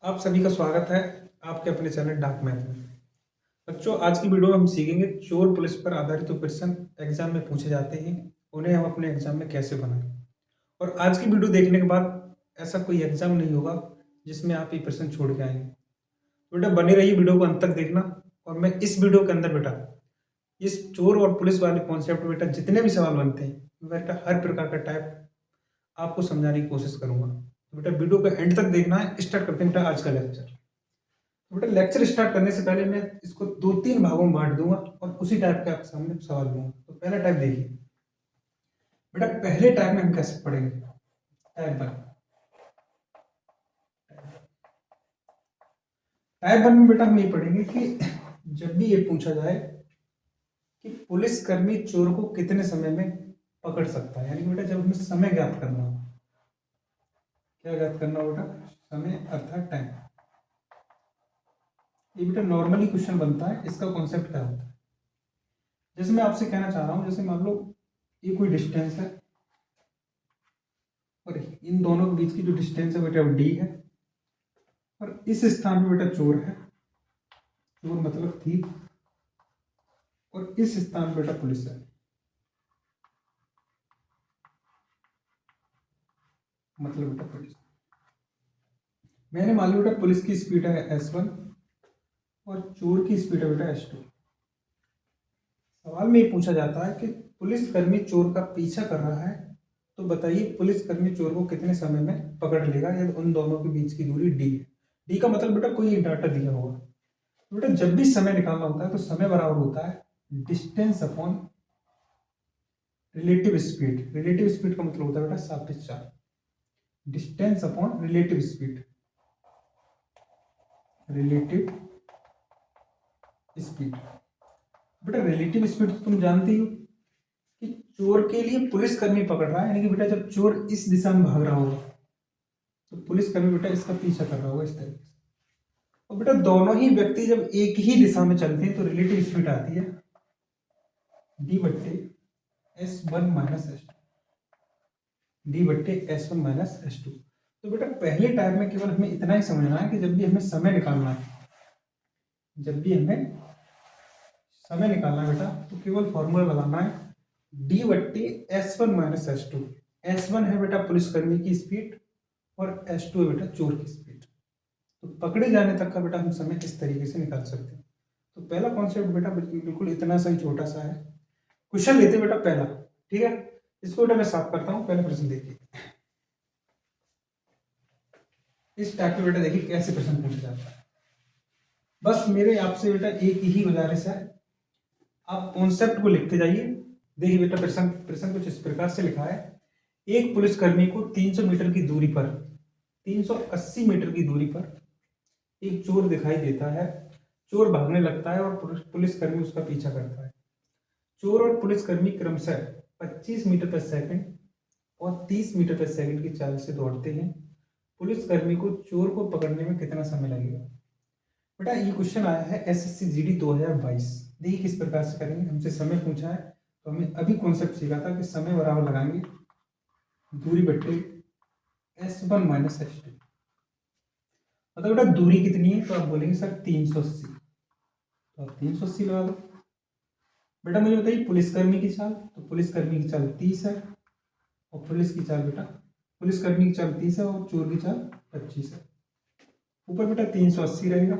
आप सभी का स्वागत है आपके अपने चैनल डार्क मैथ में। बच्चों, आज की वीडियो में हम सीखेंगे चोर पुलिस पर आधारित जो क्वेश्चन एग्जाम में पूछे जाते हैं उन्हें हम अपने एग्जाम में कैसे बनाएं। और आज की वीडियो देखने के बाद ऐसा कोई एग्जाम नहीं होगा जिसमें आप ये प्रश्न छोड़ के आएंगे। तो बेटा बने रहिए, वीडियो को अंत तक देखना। और मैं इस वीडियो के अंदर बेटा इस चोर और पुलिस वाले कॉन्सेप्ट बेटा जितने भी सवाल बनते हैं बेटा हर प्रकार का टाइप आपको समझाने की कोशिश करूंगा। तो बेटा वीडियो को एंड तक देखना है। स्टार्ट करते हैं बेटा आज का लेक्चर। तो बेटा लेक्चर स्टार्ट करने से पहले मैं इसको दो तीन भागों में बांट दूंगा और उसी टाइप के आपके सामने सवाल दूंगा। तो पहला टाइप देखिए बेटा, पहले टाइप में हम कैसे पढ़ेंगे। Type one. टाइप वन में बेटा हम ये पढ़ेंगे कि जब भी ये पूछा जाए कि पुलिसकर्मी चोर को कितने समय में पकड़ सकता है, यानी कि बेटा जब हमें समय ज्ञात करना हो। क्या ज्ञात करना हो बेटा? समय अर्थात टाइम। ये बेटा नॉर्मली क्वेश्चन बनता है। इसका कॉन्सेप्ट क्या होता है, जैसे मैं आपसे कहना चाह रहा हूं, जैसे मान लो ये कोई डिस्टेंस है और इन दोनों के बीच की जो डिस्टेंस है बेटा डी है, और इस स्थान पे बेटा चोर है, चोर मतलब थीफ, और इस स्थान पे बेटा पुलिस है, मतलब बेटा पुलिस। मैंने मान लिया बेटा पुलिस की स्पीड है S1 और चोर की स्पीड है बेटा S2। सवाल में ये पूछा जाता है कि पुलिसकर्मी चोर का पीछा कर रहा है, तो बताइए पुलिसकर्मी चोर को कितने समय में पकड़ लेगा यदि उन दोनों के बीच की दूरी डी है। डी का मतलब बेटा कोई डाटा दिया होगा। तो बेटा जब भी समय निकालना होता है तो समय बराबर होता है distance upon relative speed. Relative speed का मतलब होता है बेटा सापेक्ष चाल। Distance upon relative speed, relative speed. बेटा रिलेटिव स्पीड तो तुम जानते ही हो कि चोर के लिए पुलिसकर्मी पकड़ रहा है, यानी कि बेटा जब चोर इस दिशा में भाग रहा होगा तो पुलिसकर्मी बेटा इसका पीछा कर रहा होगा इस तरीके से। और बेटा दोनों ही व्यक्ति जब एक ही दिशा में चलते हैं तो रिलेटिव स्पीड आती है डी बट्टे S1 माइनस S2। डी बट्टे S1 माइनस S2। तो बेटा पहले टाइप में केवल हमें इतना ही समझना है कि जब भी हमें समय निकालना है, जब भी हमें समय निकालना है बेटा, तो केवल फॉर्मूला लगाना है डी बट्टे S1 माइनस S2। S1 है बेटा पुलिसकर्मी की स्पीड और S2 है बेटा चोर की स्पीड। तो पकड़े जाने तक का बेटा हम समय इस तरीके से निकाल सकते हैं। तो पहला कॉन्सेप्ट बेटा बिल्कुल इतना सा ही छोटा सा है। क्वेश्चन लेते बेटा पहला, ठीक है। इसको बेटा मैं साफ करता हूं। पहला प्रश्न देखिए, इस टाइप में बेटा देखिए कैसे प्रश्न पूछा जाता है। बस मेरे आपसे बेटा एक ही गुजारिश है, आप कॉन्सेप्ट को लिखते जाइए। देखिए बेटा प्रश्न प्रश्न कुछ इस प्रकार से लिखा है। एक पुलिसकर्मी को 300 मीटर की दूरी पर, 380 मीटर की दूरी पर एक चोर दिखाई देता है। चोर भागने लगता है और पुलिसकर्मी उसका पीछा करता है। चोर और पुलिसकर्मी क्रमशः 25 मीटर प्रति सेकंड और 30 मीटर प्रति सेकंड की चाल से दौड़ते हैं। पुलिसकर्मी को चोर को पकड़ने में कितना समय लगेगा। बेटा ये क्वेश्चन आया है SSC GD 2022। देखिए किस प्रकार से करेंगे। हमसे समय पूछा है तो हमें अभी कॉन्सेप्ट सीखा था कि समय बराबर लगाएंगे दूरी बट्टे S1 माइनस S2। मतलब बेटा दूरी कितनी है, तो आप बोलेंगे सर 380, तो आप 380 लगा दो। बेटा मुझे बताइए पुलिसकर्मी की चाल, तो पुलिसकर्मी की चाल 30 है और पुलिस की चाल बेटा पुलिसकर्मी की चाल 30 है और चोर की चाल 25 है। ऊपर बेटा 380 रहेगा,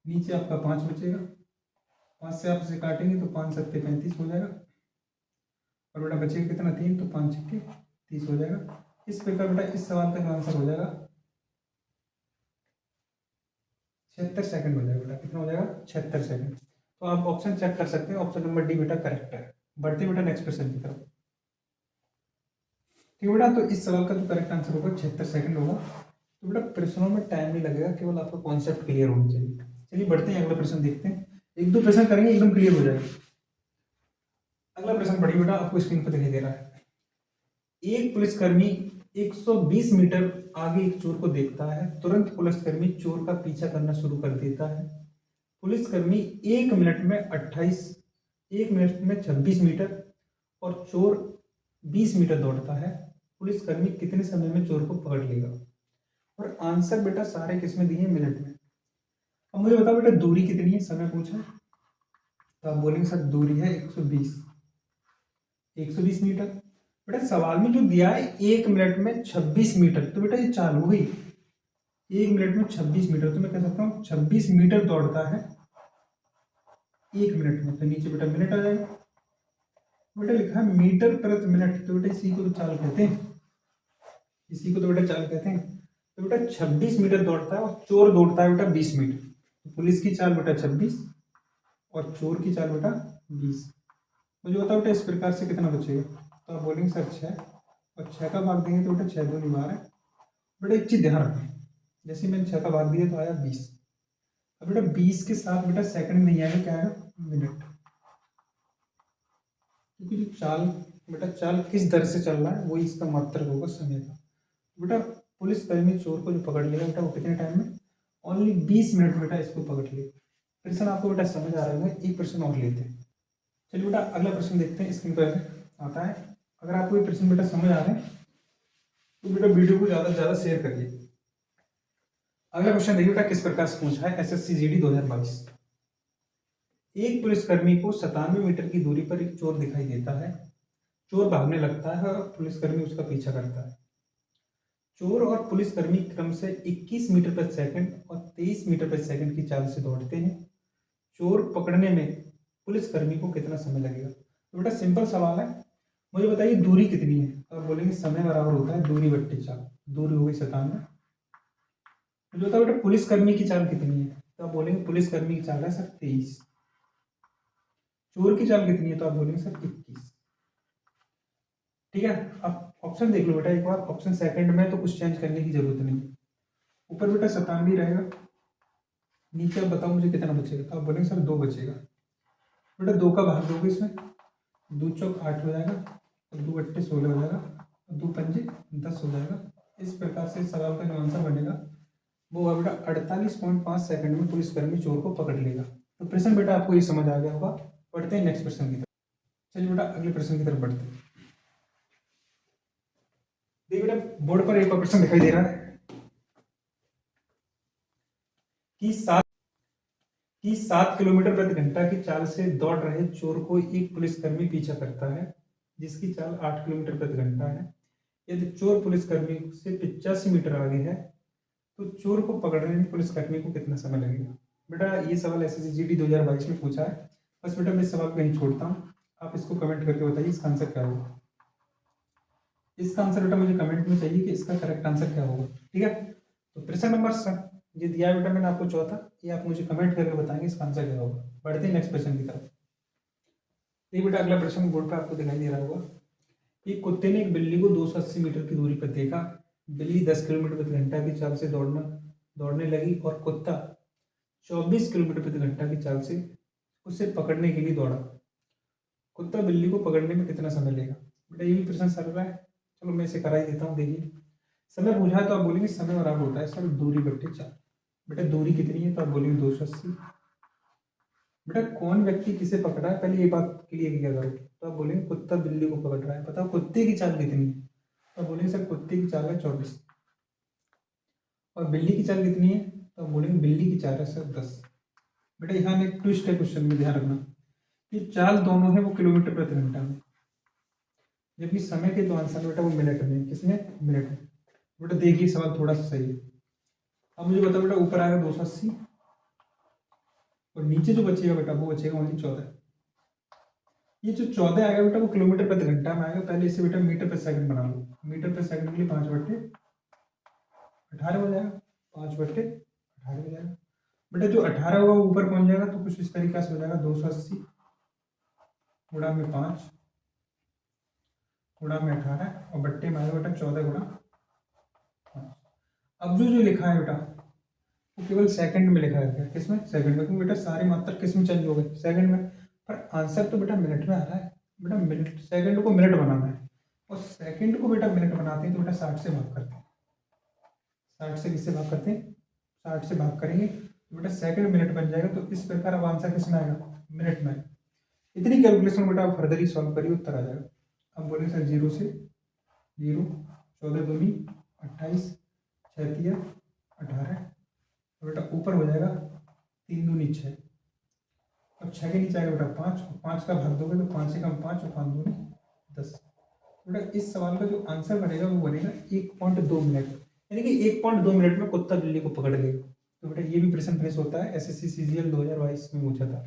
नीचे आपका 5 बचेगा। 5 से आप इसे काटेंगे तो 5 सत्ते 35 हो जाएगा, और बेटा बचेगा कितना 3, तो 5 छक्के 30 हो जाएगा। इस प्रकार बेटा इस सवाल का आंसर हो जाएगा 76 सेकंड हो जाएगा। बेटा कितना हो जाएगा 76 सेकंड। तो आप ऑप्शन चेक कर सकते हैं, ऑप्शन नंबर डी बेटा करेक्ट है। बढ़ते बेटा नेक्स्ट क्वेश्चन की तरफ। ठीक है बेटा, तो इस सवाल का जो करेक्ट आंसर होगा 76 सेकंड होगा। तो बेटा प्रश्नों में टाइम नहीं लगेगा, केवल आपका कॉन्सेप्ट क्लियर होना चाहिए। चलिए बढ़ते हैं, अगला प्रश्न देखते हैं। एक दो प्रश्न करेंगे एकदम क्लियर हो जाएगा। अगला प्रश्न पढ़िए बेटा, आपको स्क्रीन पर दिखाई दे रहा है। एक पुलिसकर्मी 120 मीटर आगे एक चोर को देखता है। तुरंत पुलिसकर्मी चोर का पीछा करना शुरू कर देता है। पुलिसकर्मी 1 मिनट में 28, 1 मिनट में 26 मीटर और चोर 20 मीटर दौड़ता है। पुलिसकर्मी कितने समय में चोर को पकड़ लेगा। और आंसर बेटा सारे किस में दिए हैं, मिनट में। अब मुझे बताओ बेटा दूरी कितनी है, समय पूछा है, तो आप बोलेंगे सर दूरी है 120 मीटर। बेटा सवाल में जो दिया है 1 मिनट में 26 मीटर, तो बेटा ये चाल हो गई 1 मिनट में 26 मीटर, तो मैं कह सकता हूँ 26 मीटर दौड़ता है 1 मिनट में, तो नीचे बेटा मिनट आ जाएगा। बेटा लिखा है मीटर प्रति मिनट, तो बेटा इसी को तो चाल कहते हैं, इसी को तो बेटा चाल कहते हैं। तो बेटा 26 मीटर दौड़ता है और चोर दौड़ता है बेटा 20 मीटर, तो पुलिस की चाल बेटा 26 और चोर की चाल बेटा 20। मुझे बताओ बेटा इस प्रकार से कितना बचेगा, तो आप बोलेंगे सर 6, और 6 का भाग देंगे तो बेटा 6 दूनी 12। बेटा एक चीज ध्यान रखें, जैसे मैंने 6 का भाग दिया तो आया 20। अब बेटा 20 के साथ बेटा सेकंड नहीं आएगा, क्या आएगा, मिनट, क्योंकि जो चाल बेटा चाल किस दर से चल रहा है वही इसका मात्रक होगा समय का। बेटा पुलिस कर्मी चोर को जो पकड़ लेगा बेटा वो कितने टाइम में, ओनली 20 मिनट बेटा इसको पकड़ लेगा। प्रश्न आपको बेटा समझ आ रहा है, एक प्रश्न और लेते हैं। चलिए बेटा अगला प्रश्न देखते हैं, स्क्रीन पर आता है। अगर आपको ये प्रश्न बेटा समझ आ रहे हैं तो बेटा वीडियो को ज़्यादा से ज़्यादा शेयर करिए। अगला क्वेश्चन देखिए बेटा किस प्रकार से पूछा है, SSC GD 2022। एक पुलिसकर्मी को 97 मीटर की दूरी पर एक चोर दिखाई देता है। चोर भागने लगता है और पुलिसकर्मी उसका पीछा करता है। चोर और पुलिसकर्मी क्रम से 21 मीटर प्रति सेकंड और 23 मीटर प्रति सेकंड की चाल से दौड़ते हैं। चोर पकड़ने में पुलिसकर्मी को कितना समय लगेगा। तो बेटा सिंपल सवाल है, मुझे बताइए दूरी कितनी है, तो आप बोलेंगे समय बराबर होता है दूरी बट्टे चाल, दूरी हो गई 97। मुझे बताओ बेटा पुलिसकर्मी की चाल कितनी है, तो आप बोलेंगे पुलिसकर्मी की चाल है सर 23। चोर की चाल कितनी है, तो आप बोलेंगे सर 21। ठीक है, अब ऑप्शन देख लो बेटा एक बार, ऑप्शन सेकंड में तो कुछ चेंज करने की जरूरत नहीं। ऊपर बेटा 97 रहेगा, नीचे अब बताओ मुझे कितना बचेगा, तो आप बोलेंगे सर 2 बचेगा। बेटा 2 का भाग दोगे इसमें, 2 चौक 8 हो जाएगा और 2 बट्टे 16 हो जाएगा और 2 पंजे 10 हो जाएगा। इस प्रकार से सवाल का जो आंसर बनेगा वो है बेटा 48.5 सेकंड में पुलिसकर्मी चोर को पकड़ लेगा। तो प्रश्न बेटा आपको ये समझ आ गया होगा। पढ़ते हैं नेक्स्ट प्रश्न की तरफ। चलिए बेटा अगले प्रश्न की तरफ बढ़ते हैं। देखिए बेटा बोर्ड पर एक प्रश्न दिखाई दे रहा है कि 7 किलोमीटर प्रति घंटा की चाल से दौड़ रहे चोर को एक पुलिसकर्मी पीछा करता है जिसकी चाल 8 किलोमीटर प्रति घंटा है। यदि चोर पुलिसकर्मी से 85 मीटर आगे है तो चोर को पकड़ने में पुलिसकर्मी को कितना समय लगेगा। बेटा ये सवाल SSC GD 2022 में पूछा है। बस बेटा मैं इस सवाल को यहीं छोड़ता हूँ, आप इसको कमेंट करके बताइए इसका आंसर क्या होगा। इसका आंसर बेटा मुझे कमेंट में चाहिए कि इसका करेक्ट आंसर क्या होगा। ठीक है, तो प्रश्न नंबर ये दिया बेटा मैंने आपको चौथा, ये आप मुझे कमेंट करके बताएंगे इसका आंसर क्या होगा। बढ़ते हैं नेक्स्ट प्रश्न की तरफ। ये बेटा अगला प्रश्न बोर्ड पे आपको दिखाई दे रहा होगा कि कुत्ते ने एक बिल्ली को 280 मीटर की दूरी पर देखा। बिल्ली 10 किलोमीटर प्रति घंटा की चाल से दौड़ने लगी और कुत्ता 24 किलोमीटर प्रति घंटा की चाल से उसे पकड़ने के लिए दौड़ा। कुत्ता बिल्ली को पकड़ने में कितना समय लेगा। बेटा ये भी प्रश्न सरल है, चलो मैं इसे करा ही देता हूँ। देखिए समय पूछा है तो आप बोलेंगे समय बराबर होता है सर दूरी बट्टे चाल। बेटा दूरी कितनी है, तो आप बोलेंगे 280। बेटा कौन व्यक्ति किसे पकड़ रहा है, पहले ये बात क्लियर किया करो। तो आप बोलेंगे कुत्ता बिल्ली को पकड़ रहा है। बताओ कुत्ते की चाल कितनी है, तो आप बोलेंगे सर कुत्ते की चाल है 24। और बिल्ली की चाल कितनी है, तो आप बोलेंगे बिल्ली की चाल है सर 10। बेटा यहाँ एक ट्विस्ट है क्वेश्चन में, ध्यान रखना कि चाल दोनों है वो किलोमीटर प्रति घंटा में, जबकि समय के जो आंसर बेटा वो मिनट में। किसमें, मिनट में। बेटा देखिए सवाल थोड़ा सा सही है। अब मुझे बताओ बेटा ऊपर आएगा 280 और नीचे जो बचेगा बेटा वो बचेगा ओनली 14। ये जो 14 आएगा बेटा वो किलोमीटर प्रति घंटा में आएगा। पहले इसे बेटा मीटर प्रति सेकंड बना लो। मीटर प्रति सेकंड के लिए 5/18 हो जाएगा, 5/18 हो जाएगा। बेटा जो 18 होगा वो ऊपर पहुंच जाएगा, तो कुछ इस तरीके से हो जाएगा 280 गुणा में 5 गुणा में 18 और बट्टे में आएगा बेटा 14 गुणा 5। अब जो लिखा है बेटा वो केवल सेकंड में लिखा है। किसमें, सेकंड में, क्योंकि बेटा सारे मात्रक किसमें चेंज हो गए, सेकंड में। पर आंसर तो बेटा मिनट में आ रहा है। बेटा मिनट, सेकंड को मिनट बनाना है और सेकंड को बेटा मिनट बनाते हैं तो बेटा 60 से भाग करते हैं। 60 से किससे भाग करते हैं, 60 से भाग करेंगे तो बेटा सेकंड मिनट बन जाएगा। तो इस प्रकार अब आंसर किस में आएगा, मिनट में। इतनी कैलकुलेशन बेटा आप फर्दर ही सॉल्व करिए, उत्तर आ जाएगा। अब बोले सर 0 से 0, 14 दूनी 28, 6 तिया 18, तो बेटा ऊपर हो जाएगा 3 दूनी 6, और 6 के नीचे आएगा बेटा 5, और 5 का भाग दोगे तो 5 से कम 5 और 5 दूनी 10। बेटा इस सवाल का जो आंसर बनेगा वो बनेगा 1.2 मिनट, यानी कि 1.2 मिनट में कुत्ता बिल्ली को पकड़ लेगा। तो बेटा ये भी प्रश्न फिनिश होता है, एसएससी सीजीएल 2022 में पूछा था।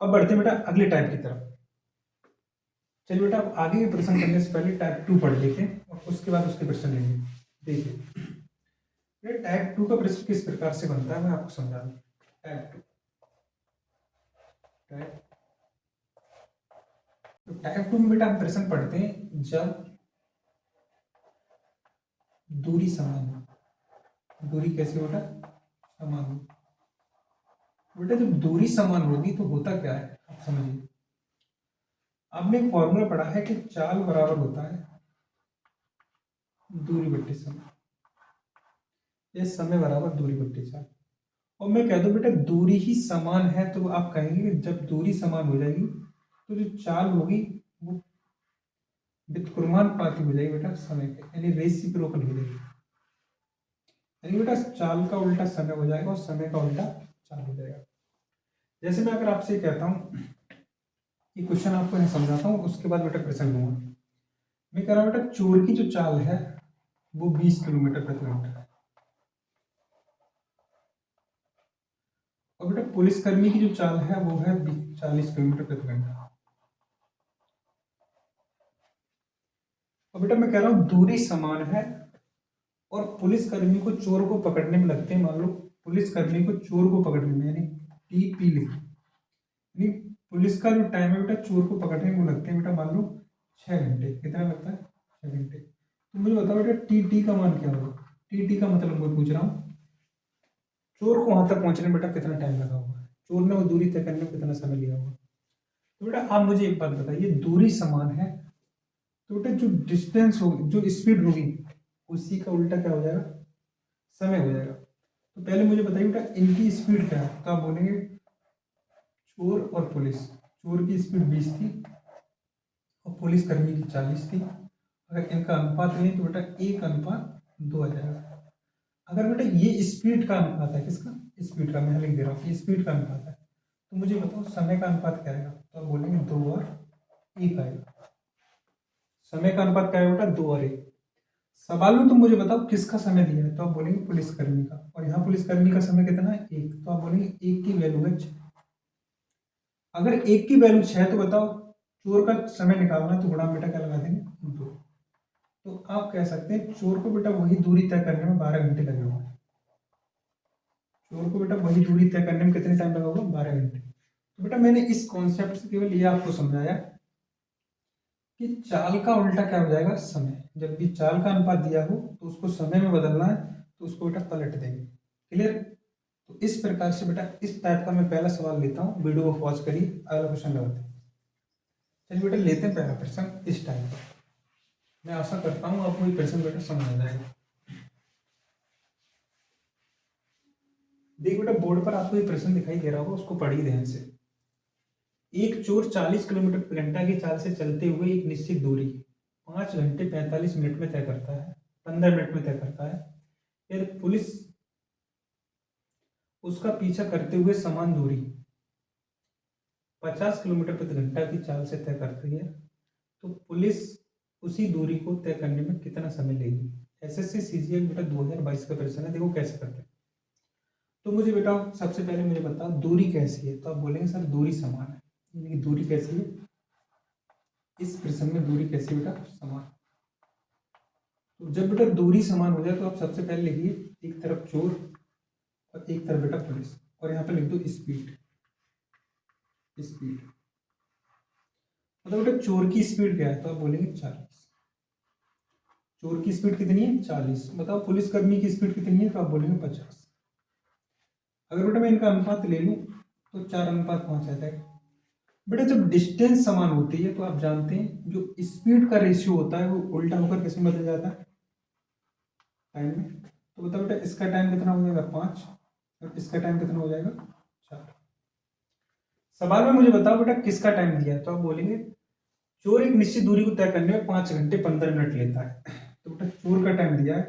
अब बढ़ते हैं बेटा अगले टाइप की तरफ। चलिए बेटा अब आगे के प्रश्न करने से पहले टाइप 2 पढ़ लेते हैं और उसके बाद उसके प्रश्न लेंगे। देखिए ये टाइप 2 का प्रश्न किस प्रकार से बनता है मैं आपको समझा दूं। टाइप 2 में बेटा हम प्रश्न पढ़ते हैं जब दूरी समान हो। दूरी कैसे बेटा समान हो। बेटा जब दूरी समान होगी तो होता क्या है आप समझिए। आपने एक फॉर्मूला पढ़ा है कि चाल बराबर होता है दूरी बट्टे समय, ये समय बराबर दूरी बट्टे चाल। और मैं कह दूं बेटा दूरी ही समान है तो आप कहेंगे कि जब दूरी समान हो जाएगी तो जो चाल होगी वो व्युत्क्रमानुपाती हो जाएगी बेटा समय के, यानी रेसिप्रोकल हो जाएगी। यानी बेटा चाल का उल्टा समय हो जाएगा और समय का उल्टा चाल हो जाएगा। जैसे मैं अगर आपसे कहता हूं ये क्वेश्चन आपको मैं समझाता हूँ उसके बाद बेटा प्रश्न लूंगा। मैं कह रहा हूं बेटा चोर की जो चाल है वो 20 किलोमीटर प्रति घंटा है, और बेटा पुलिसकर्मी की जो चाल है वो है 40 किलोमीटर प्रति घंटा। और बेटा मैं कह रहा हूं दूरी समान है और पुलिसकर्मी को चोर को पकड़ने में लगते हैं, मान लो पुलिसकर्मी को चोर को पकड़ने में यानी टीपी लिखे, यानी पुलिस का जो टाइम है बेटा चोर को पकड़ने में लगते हैं बेटा मान लो 6 घंटे। कितना लगता है 6 घंटे। तो मुझे बताओ बेटा टी का मान क्या होगा। टी का मतलब मैं पूछ रहा हूँ चोर को वहां तक पहुंचने में बेटा कितना टाइम लगा होगा, चोर ने वो दूरी तय करने में कितना समय लिया होगा। तो बेटा आप मुझे एक बात बताइए दूरी समान है तो बेटा जो डिस्टेंस होगी जो स्पीड होगी उसी का उल्टा क्या हो जाएगा समय हो जाएगा। तो पहले मुझे बताइए बेटा इनकी स्पीड क्या है। तो आप बोलेंगे चोर और पुलिस, चोर की स्पीड 20 थी और पुलिस कर्मी की 40 थी। अगर इनका अनुपात लें तो बेटा 1:2 आ जाएगा। अगर बेटा ये स्पीड का अनुपात है, किसका स्पीड का, मैं लिख दे रहा हूँ ये स्पीड का अनुपात है, तो मुझे बताओ समय का अनुपात क्या आएगा। तो आप बोलेंगे 2 और 1 आएगा। समय का अनुपात क्या है बेटा 2 और 1। सवाल में तुम मुझे बताओ किसका समय दिया है, तो आप बोलेंगे पुलिसकर्मी का, और यहाँ पुलिसकर्मी का समय कितना है 1, तो आप बोलेंगे 1 की वैल्यू है 6। अगर 1 की वैल्यू 6 तो बताओ चोर का समय निकालना है तो गुणा बेटा क्या लगा देंगे 2। तो आप कह सकते हैं चोर को बेटा वही दूरी तय करने में 12 घंटे लगे होंगे। चोर को बेटा वही दूरी तय करने में कितने टाइम लगा होगा 12 घंटे। तो बेटा मैंने इस कॉन्सेप्ट से केवल ये आपको समझाया कि चाल का उल्टा क्या हो जाएगा समय। जब भी चाल का अनुपात दिया हो तो उसको समय में बदलना है तो उसको बेटा पलट देंगे। क्लियर। तो इस प्रकार से बेटा इस टाइप का मैं पहला सवाल लेता हूँ, वीडियो को पॉज करिए अगला क्वेश्चन लगाते हैं। चलिए बेटा लेते हैं पहला प्रश्न इस टाइप का। मैं आशा करता हूँ आपको ये प्रश्न बेटा समझ आ जाएगा। देखिए बेटा बोर्ड पर आपको ये प्रश्न दिखाई दे रहा होगा, उसको पढ़िए ध्यान से। एक चोर 40 किलोमीटर प्रति घंटा की चाल से चलते हुए एक निश्चित दूरी 5 घंटे 45 मिनट में तय करता है, 15 मिनट में तय करता है। यदि पुलिस उसका पीछा करते हुए समान दूरी 50 किलोमीटर प्रति घंटा की चाल से तय करती है तो पुलिस उसी दूरी को तय करने में कितना समय लेगी। एसएससी सीजीएल बेटा 2022 का प्रश्न है, देखो कैसे करते हैं। तो मुझे बेटा सबसे पहले मुझे बताओ दूरी कैसी है। तो आप बोलेंगे सर दूरी समान है, यानी कि दूरी कैसी है इस प्रश्न में दूरी कैसी बेटा समान। तो जब बेटा दूरी समान हो जाए तो आप सबसे पहले लिखिए एक तरफ चोर और एक तरफ बेटा पुलिस, और यहाँ पे लिख दो स्पीड। स्पीड मतलब बेटा चोर की स्पीड क्या है, तो आप बोलेंगे 40। चोर की स्पीड कितनी है 40। बताओ पुलिसकर्मी की स्पीड कितनी है, तो आप बोलेंगे 50। अगर बेटा मैं इनका अनुपात ले लूं तो 4:5 आ जाएगा। बेटा जब डिस्टेंस समान होती है तो आप जानते हैं जो स्पीड का रेशियो होता है वो उल्टा होकर किसमें बदल जाता है टाइम में। तो बताओ बेटा इसका टाइम कितना हो जाएगा 5 और इसका टाइम कितना हो जाएगा 4। सवाल में मुझे बताओ बेटा किसका टाइम दिया है, तो आप बोलेंगे चोर एक निश्चित दूरी को तय करने में 5 घंटे 15 मिनट लेता है। तो बेटा चोर का टाइम दिया है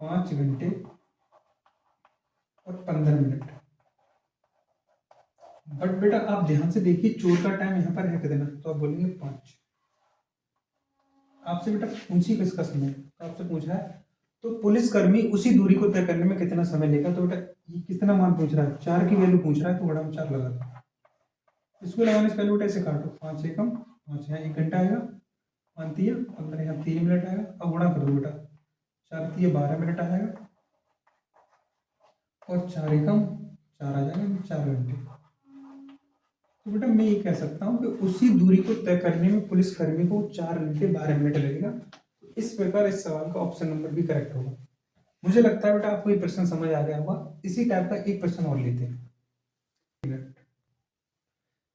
5 घंटे और 15 मिनट। बट बेटा आप ध्यान से देखिए चोर का टाइम यहाँ पर है कितना, तो आप बोलेंगे 5। आपसे बेटा पूछिए किसका समय, तो आपसे पूछा है तो पुलिसकर्मी उसी दूरी को तय करने में कितना समय लेगा, तो बेटा ये कितना मान पूछ रहा है, 4 की वैल्यू पूछ रहा है, तो बड़ा हम 4 लगा दो। इसको लगाने से पहले बेटा ऐसे काटो, 5 एकम 5, यहाँ 1 घंटा आएगा, 5 तिया 15, यहाँ 3 मिनट आएगा। अब गुणा कर दो बेटा, 4 तिया 12 मिनट आ जाएगा, और 4 एकम 4 आ जाएगा, 4 घंटे। तो बेटा मैं ये कह सकता हूँ कि उसी दूरी को तय करने में पुलिसकर्मी को 4 घंटे 12 मिनट लगेगा। इस प्रकार इस सवाल का ऑप्शन नंबर भी करेक्ट होगा। मुझे लगता है बेटा आपको ये प्रश्न समझ आ गया होगा। इसी टाइप का एक प्रश्न और लेते हैं।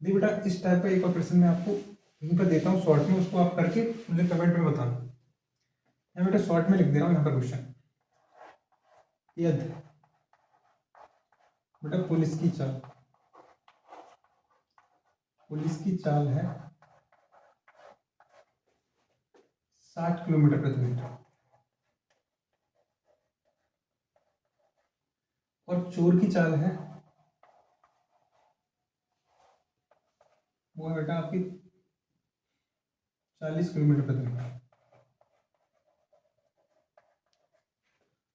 दी बेटा इस टाइप का एक और प्रश्न मैं आपको यहीं पर देता हूँ शॉर्ट में, उसको आप करके मुझे कमेंट में बताना। मैं बेटा शॉर्ट में लिख दे रहा हूँ यहाँ पर क्वेश्चन। यदि बेटा पुलिस की चाल है 60 किलोमीटर प्रति घंटा, और चोर की चाल है वो है बेटा आपकी 40 किलोमीटर प्रति घंटा,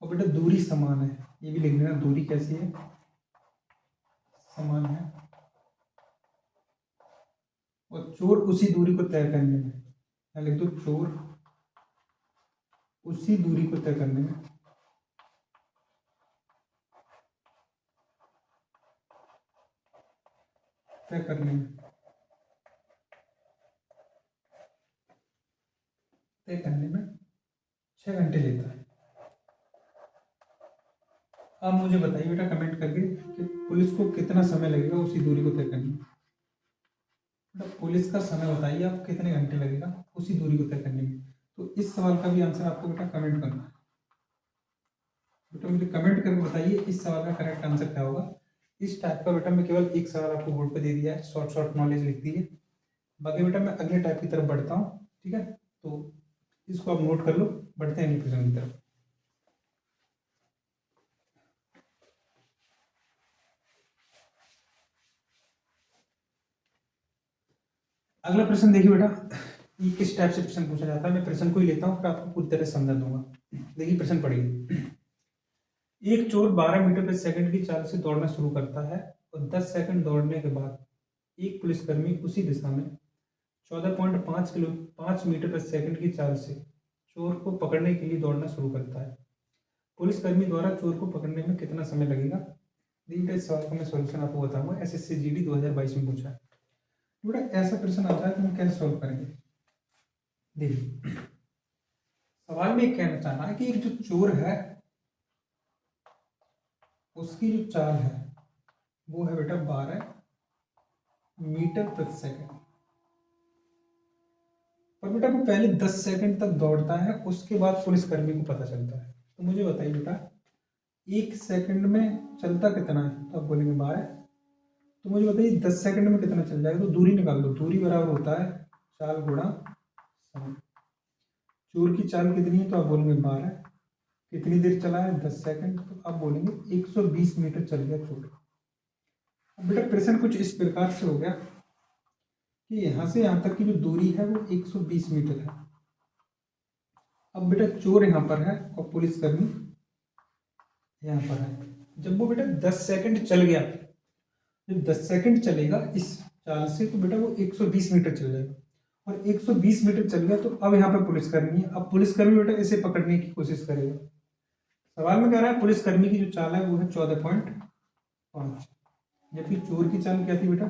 और बेटा दूरी समान है, ये भी लिख देना, दूरी कैसी है, समान है, और चोर उसी दूरी को तय करने में, या लिख दो चोर उसी दूरी को तय करने में तय करने में 6 घंटे लेता है। अब मुझे बताइए बेटा कमेंट करके कि पुलिस को कितना समय लगेगा उसी दूरी को तय करने में। बेटा पुलिस का समय बताइए आप, कितने घंटे लगेगा उसी दूरी को तय करने में। तो इस सवाल का भी आंसर आपको बेटा कमेंट करना है। बेटा मुझे कमेंट करके बताइए इस सवाल का करेक्ट आंसर क्या होगा। इस टाइप का बेटा मैं केवल एक सवाल आपको बोर्ड पे दे दिया है, शॉर्ट नॉलेज लिख दी है। बाकी बेटा मैं अगले टाइप की तरफ बढ़ता हूँ, ठीक है, तो इसको आप नोट कर लो। बढ़ते हैं अगले प्रश्न की तरफ। अगला प्रश्न देखिए बेटा, ये किस टाइप से प्रश्न पूछा जाता है। मैं प्रश्न को ही लेता हूँ, फिर आपको पूरी तरह समझा दूंगा। देखिए प्रश्न पढ़िए। एक चोर 12 मीटर प्रति सेकंड की चाल से दौड़ना शुरू करता है, और 10 सेकंड दौड़ने के बाद एक पुलिसकर्मी उसी दिशा में 14.5 मीटर प्रति सेकंड की चाल से चोर को पकड़ने के लिए दौड़ना शुरू करता है। पुलिसकर्मी द्वारा चोर को पकड़ने में कितना समय लगेगा। देखिए इस सवाल का मैं सॉल्यूशन आपको बताऊंगा। एसएससी जीडी 2022 में पूछा है। बेटा ऐसा प्रश्न आता है तो हम कैसे सॉल्व करेंगे। देखिए सवाल में कहना चाहना है कि एक जो चोर है उसकी जो चाल है वो है बेटा 12 मीटर प्रति सेकंड, और बेटा वो पहले 10 सेकंड तक दौड़ता है, उसके बाद पुलिसकर्मी को पता चलता है। तो मुझे बताइए बेटा 1 सेकंड में चलता कितना है, तो आप बोलेंगे 12। तो मुझे बताइए 10 सेकंड में कितना चल जाएगा, तो दूरी निकाल दो। दूरी बराबर होता है चाल गुणा समय। चोर की चाल कितनी है, तो आप बोलेंगे 12। कितनी देर चला है, 10 सेकंड, तो आप बोलेंगे 120 मीटर चल गया चोर। अब बेटा प्रश्न कुछ इस प्रकार से हो गया कि यहाँ से यहाँ तक की जो दूरी है वो 120 मीटर है। अब बेटा चोर यहाँ पर है और पुलिसकर्मी यहाँ पर है। जब वो बेटा 10 सेकंड चल गया, जब 10 सेकंड चलेगा इस चाल से, तो बेटा वो 120 मीटर चल जाएगा, और 120 मीटर चल गया तो अब यहाँ पे पुलिसकर्मी है। अब पुलिसकर्मी बेटा इसे पकड़ने की कोशिश करेगा। सवाल में कह रहा है पुलिसकर्मी की जो चाल है वो है 14.5, जबकि चोर की चाल क्या थी बेटा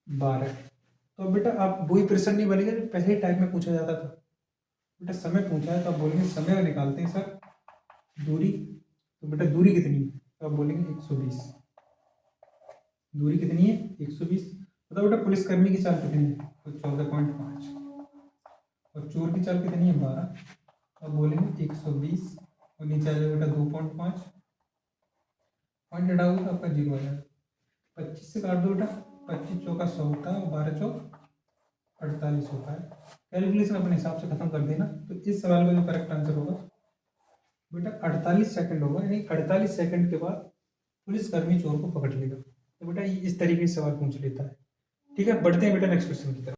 12। तो बेटा आप वही प्रश्न नहीं बनेगा जो पहले टाइप में पूछा जाता था। बेटा समय पूछा है तो आप बोलेंगे समय निकालते हैं सर, दूरी। तो बेटा दूरी कितनी है, तो आप बोलेंगे 120। दूरी कितनी है 120। बताओ बेटा पुलिसकर्मी की चाल कितनी है, तो 14.5, और चोर की चाल कितनी है 12। तो आप बोलेंगे 120, और नीचे आ जाएगा बेटा 2.5, पॉइंट हटाओगे तो आपका 0 आ जाएगा। 25 से काट दो बेटा, 25 चौका 100 होता है, और 12 चौक 48 होता है। कैलकुलेशन अपने हिसाब से खत्म कर देना। तो इस सवाल का जो करेक्ट आंसर होगा बेटा 48 सेकंड होगा, यानी 48 सेकंड के बाद पुलिसकर्मी चोर को पकड़ लेगा। तो बेटा इस तरीके से सवाल पूछ लेता है। ठीक है, बढ़ते हैं बेटा नेक्स्ट क्वेश्चन की तरफ।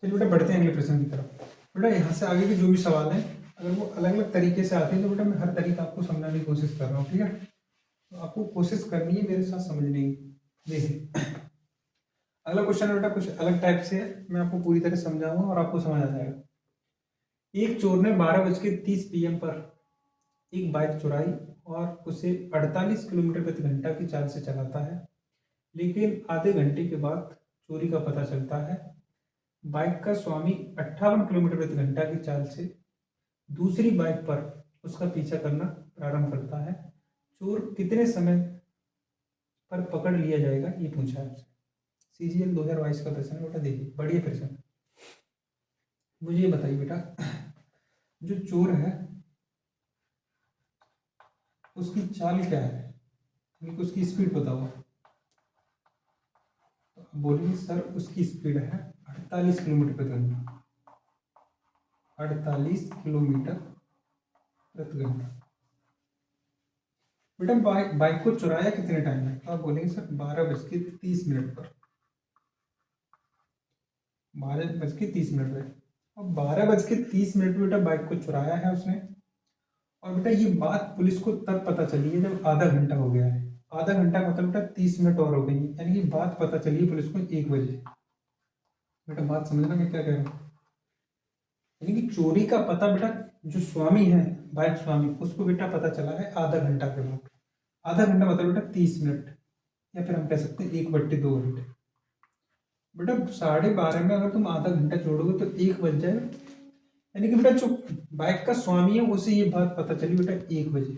चलिए बेटा बढ़ते हैं अगले प्रश्न की तरफ। बेटा यहाँ से आगे के जो भी सवाल हैं अगर वो अलग अलग तरीके से आते हैं तो बेटा मैं हर तरीका आपको समझाने की कोशिश कर रहा हूँ। ठीक है, तो आपको कोशिश करनी है मेरे साथ समझने की। देखिए अगला क्वेश्चन है बेटा कुछ अलग टाइप से है, मैं आपको पूरी तरह समझाऊंगा और आपको समझ आ जाएगा। एक चोर ने 12:30 PM पर एक बाइक चुराई और उसे 48 किलोमीटर प्रति घंटा की चाल से चलाता है, लेकिन आधे घंटे के बाद चोरी का पता चलता है। बाइक का स्वामी 58 किलोमीटर प्रति घंटा की चाल से दूसरी बाइक पर उसका पीछा करना प्रारंभ करता है। चोर कितने समय पर पकड़ लिया जाएगा, ये पूछा है आपसे। CGL 2022 का प्रश्न है बेटा। देखिए बढ़िया प्रश्न। मुझे ये बताइए बेटा, जो चोर है उसकी चाल क्या है, क्योंकि उसकी स्पीड बताओ। तो बोलिए सर उसकी स्पीड है 48 किलोमीटर प्रति घंटा। 48 किलोमीटर प्रति घंटा। बेटा बाइक को चुराया कितने टाइम में, तो आप बोलेंगे सर 12:30 पर। 12:30 पे। अब 12:30 बेटा बाइक को चुराया है उसने। और बेटा ये बात पुलिस को तब पता चली है जब आधा घंटा हो गया है। आधा घंटा का मतलब बेटा 30 मिनट और हो गई, यानी कि बात पता चली है पुलिस को 1 बजे। बेटा बात समझना मैं क्या कह रहा हूँ, यानी कि चोरी का पता बेटा जो स्वामी है, बाइक स्वामी, उसको बेटा पता चला है आधा घंटा के बाद। आधा घंटा मतलब बेटा 30 मिनट, या फिर हम कह सकते हैं 1/2 घंटे। बेटा 12:30 में अगर तुम आधा घंटा जोड़ोगे तो 1 बज जाएगा, यानी कि बेटा जो बाइक का स्वामी है उसे ये बात पता चली बेटा 1 बजे।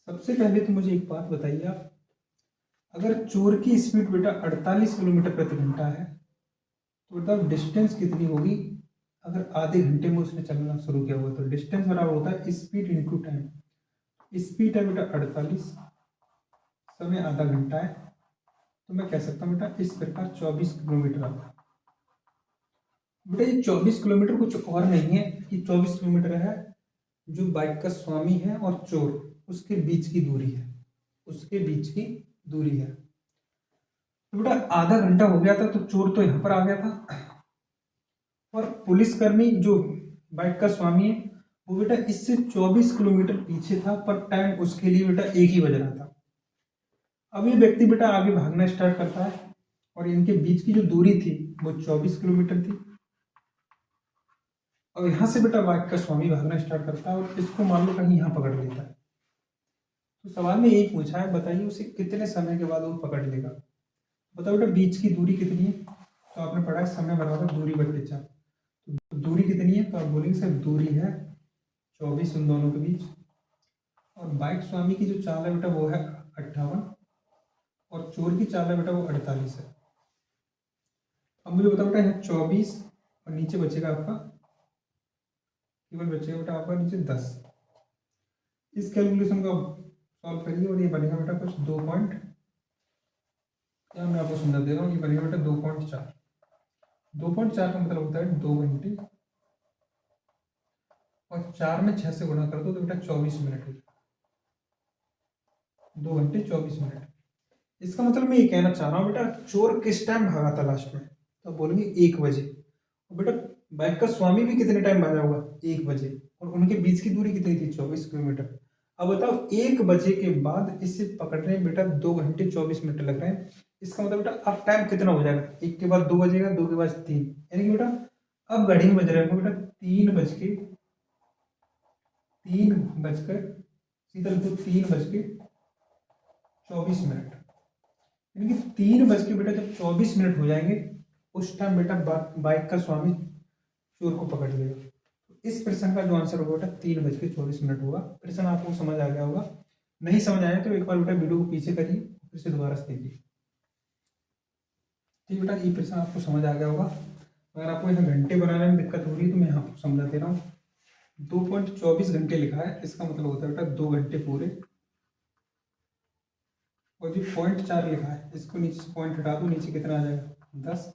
सबसे पहले तो मुझे एक बात बताइए आप, अगर चोर की स्पीड बेटा 48 किलोमीटर प्रति घंटा है तो बताओ डिस्टेंस कितनी होगी। अगर आधे घंटे में उसने चलना शुरू किया हुआ तो डिस्टेंस बराबर होता है स्पीड इंटू टाइम। स्पीड है बेटा 48, समय आधा घंटा है, तो मैं कह सकता हूँ बेटा इस प्रकार 24 किलोमीटर आता है। बेटा ये 24 किलोमीटर कुछ और नहीं है, ये 24 किलोमीटर है जो बाइक का स्वामी है और चोर उसके बीच की दूरी है, उसके बीच की दूरी है। तो बेटा आधा घंटा हो गया था तो चोर तो यहाँ पर आ गया था, और पुलिसकर्मी जो बाइक का स्वामी है वो बेटा इससे 24 किलोमीटर पीछे था, पर टाइम उसके लिए बेटा 1 ही बज रहा था। अब ये व्यक्ति बेटा आगे भागना स्टार्ट करता है और इनके बीच की जो दूरी थी वो 24 किलोमीटर थी। और यहाँ से बेटा बाइक का स्वामी भागना स्टार्ट करता है और इसको मान लो कहीं यहाँ पकड़ लेता है। तो सवाल में यही पूछा है, बताइए उसे कितने समय के बाद वो पकड़ लेगा। बताओ बेटा बीच की दूरी कितनी है, तो आपने पढ़ा है समय बराबर दूरी बटे चार। तो दूरी कितनी है, तो आप बोलेंगे सर दूरी है 24 उन दोनों के बीच। और बाइक स्वामी की जो चाल है बेटा वो है 58, और चोर की चाल है बेटा वो 48 है। अब मुझे बताओ बेटा यहाँ 24 और नीचे बचेगा आपका, केवल बचेगा बेटा आपका नीचे 10। इस कैलकुलेशन को सॉल्व करिए और ये बनेगा बेटा कुछ 2 पॉइंट, या मैं आपको समझा दे रहा हूँ, ये बनेगा बेटा 2.4। 2.4 का मतलब होता है 2 घंटे, और 4 में 6 से गुणा कर दो तो बेटा 24 मिनट है। 2 घंटे 24 मिनट। इसका मतलब मैं ये कहना चाह रहा हूँ बेटा चोर किस टाइम भागा था लास्ट में, तो बोलेंगे 1 बजे। और बेटा बाइक का स्वामी भी कितने टाइम भागा होगा, 1 बजे, और उनके बीच की दूरी कितनी थी 24 किलोमीटर। अब बताओ 1 बजे के बाद इसे पकड़ने में बेटा 2 घंटे 24 मिनट लग रहे हैं। इसका मतलब बेटा अब टाइम कितना हो जाएगा, 1 के बाद 2 बजेगा, 2 के बाद 3, यानी कि बेटा अब घड़ी में बज रहे हैं बेटा 3 बज के 24 मिनट, यानी कि 3 बज के बेटा जब 24 मिनट हो जाएंगे उस टाइम बेटा बाइक का स्वामी चोर को पकड़ लेगा। इस प्रश्न का जो आंसर होगा बेटा 3:24 होगा। प्रश्न आपको समझ आ गया होगा, नहीं समझ आया तो एक बार बेटा वीडियो को पीछे करिए फिर से दोबारा से देखिए। ठीक बेटा ये प्रश्न आपको समझ आ गया होगा। अगर आपको यहाँ घंटे बनाने में दिक्कत हो रही है तो मैं यहाँ आपको समझा दे रहा हूँ। 2.24 घंटे लिखा है, इसका मतलब होता है बेटा 2 घंटे पूरे, और जो 0.4 लिखा है इसको नीचे से पॉइंट हटा दो, नीचे कितना आ जाएगा 10।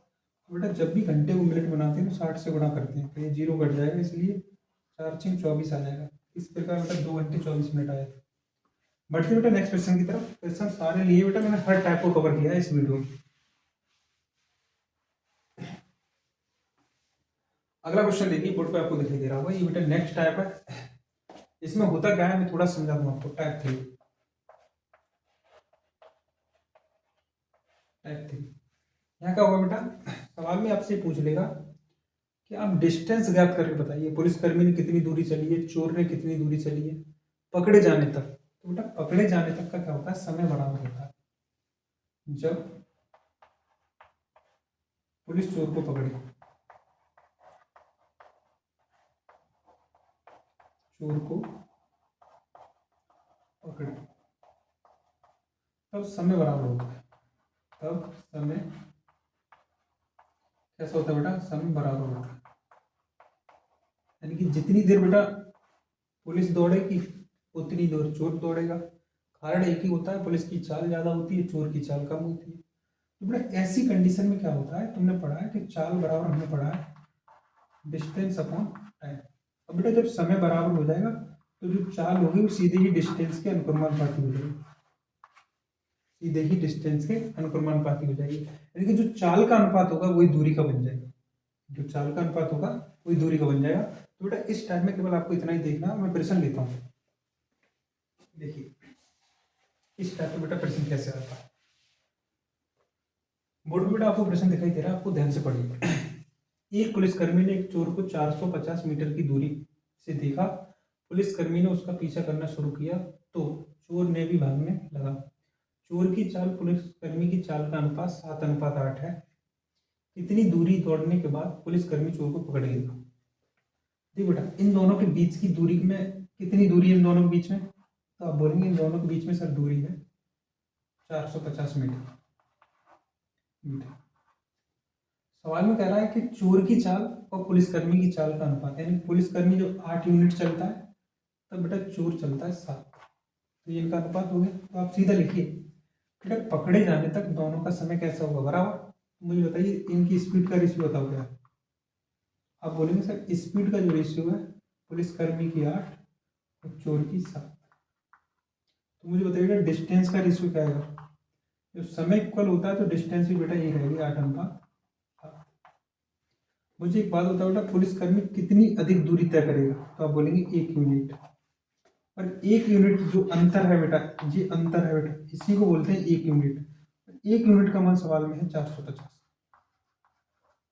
बेटा जब भी घंटे को मिनट बनाते हैं तो 60 से गुणा करते हैं तो ये 0 कट जाएगा, इसलिए 4×6 = 24 आ जाएगा। इस प्रकार बेटा 2 घंटे 24 मिनट आया था। बढ़ते बेटा नेक्स्ट क्वेश्चन की तरफ। क्वेश्चन सारे लिए बेटा, मैंने हर टाइप को कवर किया है इस वीडियो में। अगला क्वेश्चन देखिए, बोर्ड पे आपको दिखाई दे रहा होगा, ये बेटा नेक्स्ट टाइप है। इसमें होता क्या है मैं थोड़ा समझा दूं आपको। टाइप 3, टाइप 3 यहाँ क्या होगा बेटा, सवाल में आपसे पूछ लेगा कि आप डिस्टेंस ज्ञात करके बताइए, पुलिसकर्मी ने कितनी दूरी चली है, चोर ने कितनी दूरी चली है पकड़े जाने तक। तो बेटा पकड़े जाने तक का क्या होता है, समय बराबर होता है। जब पुलिस चोर को पकड़े, चोर को पकड़े, तब समय बराबर होता है। तब समय कैसा होता है बेटा, समय बराबर होता है। यानी कि जितनी देर बेटा पुलिस दौड़ेगी उतनी देर चोर दौड़ेगा। कारण एक ही होता है, पुलिस की चाल ज्यादा होती है, चोर की चाल कम होती है। तो बेटा ऐसी कंडीशन में क्या होता है, तुमने पढ़ा है कि चाल बराबर, हमने पढ़ा है डिस्टेंस अपॉन टाइम। अब बेटा जब समय बराबर हो जाएगा तो जो चाल होगी वो सीधे ही डिस्टेंस के अनुक्रमानुपाती हो जाएगी, सीधे ही डिस्टेंस के अनुक्रमानुपाती हो जाएगी। यानी कि जो चाल का अनुपात होगा वही दूरी का बन जाएगा, जो चाल का अनुपात होगा वही दूरी का बन जाएगा। तो बेटा इस टाइम में केवल आपको इतना ही देखना, मैं प्रश्न लेता हूँ। देखिए इस टाइप में बेटा प्रश्न कैसे आता है। बोर्ड में बेटा आपको प्रश्न दिखाई दे रहा है, आपको ध्यान से पढ़िए। एक पुलिसकर्मी ने एक चोर को 450 मीटर की दूरी से देखा। पुलिसकर्मी ने उसका पीछा करना शुरू किया तो चोर ने भी भागने लगा। चोर की चाल पुलिसकर्मी की चाल का अनुपात 7:8 है। कितनी दूरी दौड़ने के बाद पुलिसकर्मी चोर को पकड़ लेगा। देखो बेटा इन दोनों के बीच की दूरी में, कितनी दूरी है इन दोनों के बीच में, तो आप बोलेंगे इन दोनों के बीच में सर दूरी है 450 मीटर। सवाल में कह रहा है कि चोर की चाल और पुलिसकर्मी की चाल का अनुपात, यानी पुलिसकर्मी जो 8 यूनिट चलता है तब बेटा चोर चलता है 7, तो ये इनका अनुपात हो गया। तो आप सीधा लिखिए बेटा पकड़े जाने तक दोनों का समय कैसा होगा, बराबर। तो मुझे बताइए इनकी स्पीड का रेशियो बताओ क्या है। आप बोलेंगे सर स्पीड का जो रेशियो है पुलिसकर्मी की 8 और चोर की 7। तो मुझे बताइएगा डिस्टेंस का रेशियो क्या आएगा। जब समय इक्वल होता है तो डिस्टेंस भी बेटा ये रहेगी 8:7। मुझे एक बात बताओ बेटा पुलिसकर्मी कितनी अधिक दूरी तय करेगा, तो आप बोलेंगे 1 यूनिट। और 1 यूनिट जो अंतर है बेटा, ये अंतर है बेटा, इसी को बोलते हैं 1 यूनिट। 1 यूनिट का मान सवाल में है 450।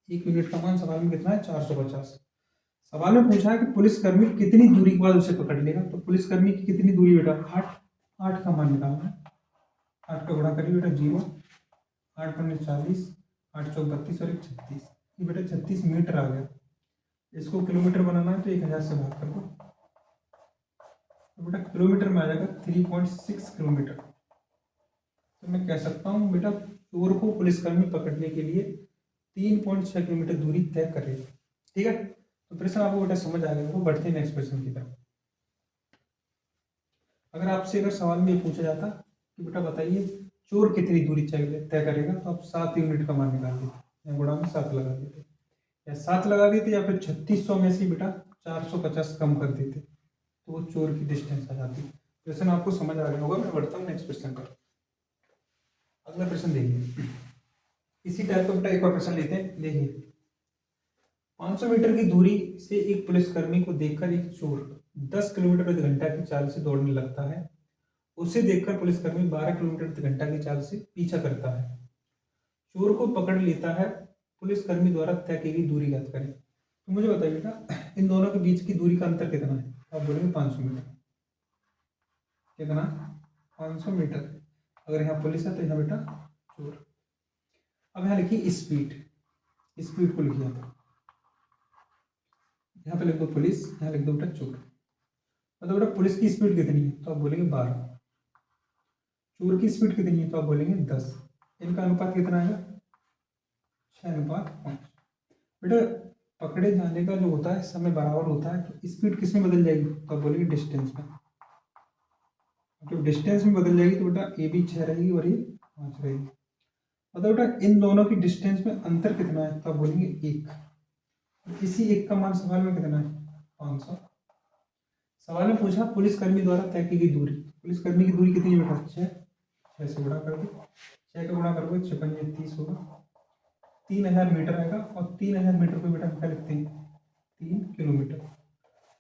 1 यूनिट का मान सवाल में कितना है 450। सवाल में पूछा है कि पुलिसकर्मी कितनी दूरी के बाद उसे पकड़ लेगा, तो पुलिसकर्मी की कितनी दूरी बेटा 8, 8 का मान निकालना है। 8 का गुणा करिए बेटा 0, 8 × 40, 8 × 32 और 1 36, ये बेटा 36 मीटर आ गया। इसको किलोमीटर बनाना है तो 1000 से भाग कर दो, तो बेटा किलोमीटर में आ जाएगा 3.6 किलोमीटर। तो मैं कह सकता हूँ बेटा चोर को पुलिसकर्मी पकड़ने के लिए 3.6 किलोमीटर दूरी तय करेगा। ठीक है, तो प्रश्न आपको बेटा समझ आ गया। वो बढ़ते हैं नेक्स्ट क्वेश्चन की तरफ। अगर आपसे अगर सवाल में ये पूछा जाता कि बेटा बताइए चोर कितनी दूरी तय करेगा, तो आप 7 यूनिट का मान निकाल देते, या गुणा में 7 लगा देते, या 7 लगा देते, या फिर 3600 में से बेटा 450 कम कर देते, तो वो चोर की डिस्टेंस आ जाती। क्वेश्चन आपको समझ आ गया होगा। मैं बढ़ता हूँ नेक्स्ट क्वेश्चन पर। अगला प्रश्न देखिए, इसी टाइप का बेटा एक और प्रश्न लेते हैं। देखिए 500 मीटर की दूरी से एक पुलिसकर्मी को देखकर एक चोर 10 किलोमीटर प्रति घंटा की चाल से दौड़ने लगता है। उसे देखकर पुलिसकर्मी 12 किलोमीटर प्रति घंटा की चाल से पीछा करता है। चोर को पकड़ लेता है, पुलिसकर्मी द्वारा तय की गई दूरी ज्ञात करें। तो मुझे बताइए बेटा इन दोनों के बीच की दूरी का अंतर कितना है, आप बोलेंगे 500 मीटर। कितना, 500 मीटर। अगर यहाँ पुलिस है तो यहाँ बेटा चोर। अब यहाँ लिखिए स्पीड, स्पीड को लिखिए यहाँ पे लिख दो पुलिस, यहाँ लिख दो बेटा चोर। मतलब बेटा पुलिस की स्पीड कितनी है, तो आप बोलेंगे 12। चोर की स्पीड कितनी है, तो आप बोलेंगे 10। इनका अनुपात कितना आएगा, 6:5। बेटा पकड़े जाने का जो होता है समय बराबर होता है, तो स्पीड किस में बदल जाएगी, तो आप बोलेंगे डिस्टेंस में। तो डिस्टेंस में बदल जाएगी तो बेटा ये भी 6 रहेगी और ये 5 रहेगी। मतलब बेटा इन दोनों की डिस्टेंस में अंतर कितना है, तो आप बोलेंगे 1। इसी 1 का मान सवाल में कितना है, 500। सवाल में पूछा पुलिसकर्मी द्वारा तय की गई दूरी, पुलिसकर्मी की दूरी कितनी है बेटा? 6 से गुणा कर दो, 6 का गुणा करोगे 6 पंजे 30 होगा, 3000 मीटर आएगा। और 3000 मीटर को बेटा हम क्या लिखते हैं? 3 किलोमीटर।